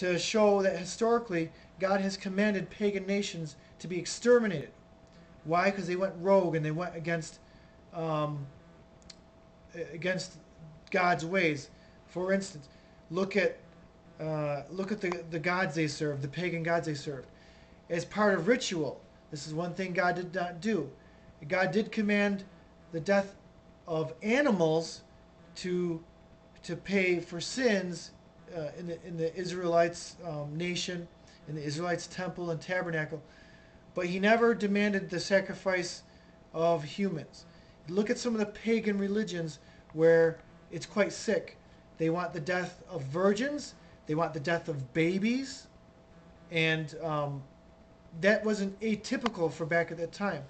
to show that historically God has commanded pagan nations to be exterminated. Why? Because they went rogue and they went um, against God's ways. For instance, look at the gods they served, the pagan gods they served. As part of ritual, this is one thing God did not do. God did command the death of animals to pay for sins in the Israelites nation, in the Israelites temple and tabernacle, but He never demanded the sacrifice of humans. Look at some of the pagan religions where it's quite sick. They want the death of virgins. They want the death of babies, and that wasn't atypical for back at that time.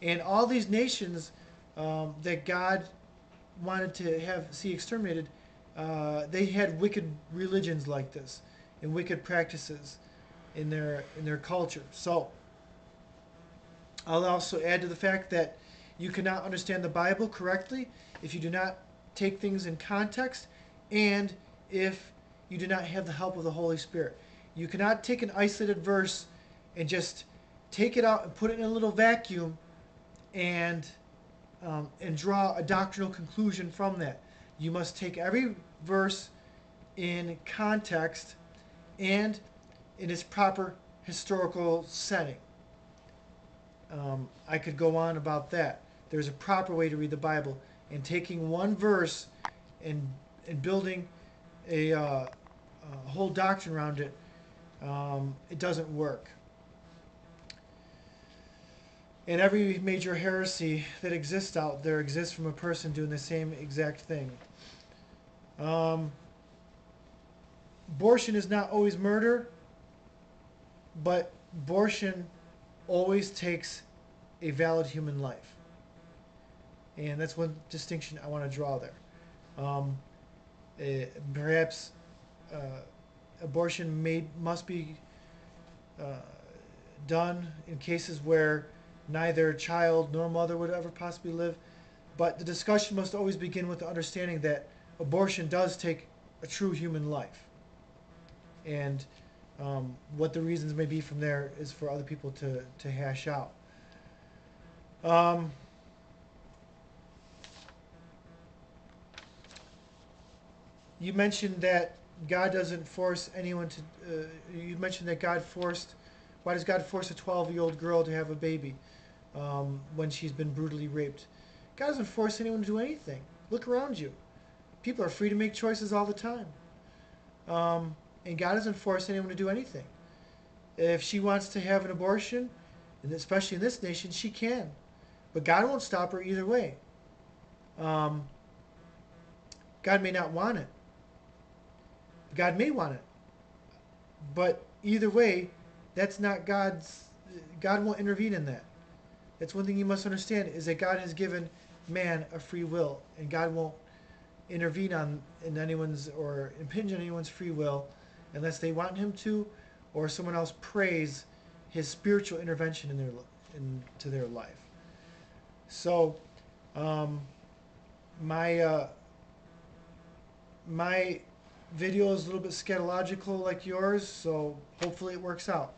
And all these nations that God wanted to see exterminated, they had wicked religions like this and wicked practices in their culture. So I'll also add to the fact that you cannot understand the Bible correctly if you do not take things in context and if you do not have the help of the Holy Spirit. You cannot take an isolated verse and just take it out and put it in a little vacuum and draw a doctrinal conclusion from that. You must take every verse in context and in its proper historical setting. I could go on about that. There's a proper way to read the Bible, and taking one verse and building a whole doctrine around it, it doesn't work. And every major heresy that exists out there exists from a person doing the same exact thing. Abortion is not always murder, but abortion always takes a valid human life. And that's one distinction I want to draw there. Perhaps abortion must be done in cases where neither child nor mother would ever possibly live. But the discussion must always begin with the understanding that abortion does take a true human life. And what the reasons may be from there is for other people to hash out. You mentioned that God doesn't force anyone to. You mentioned that God forced. Why does God force a 12-year-old girl to have a baby when she's been brutally raped? God doesn't force anyone to do anything. Look around you. People are free to make choices all the time. And God doesn't force anyone to do anything. If she wants to have an abortion, and especially in this nation, she can. But God won't stop her either way. God may not want it. God may want it. But either way, that's not God's. God won't intervene in that. That's one thing you must understand, is that God has given man a free will, and God won't intervene in anyone's or impinge on anyone's free will unless they want him to, or someone else prays his spiritual intervention into their life. So my video is a little bit scatological like yours, so hopefully it works out.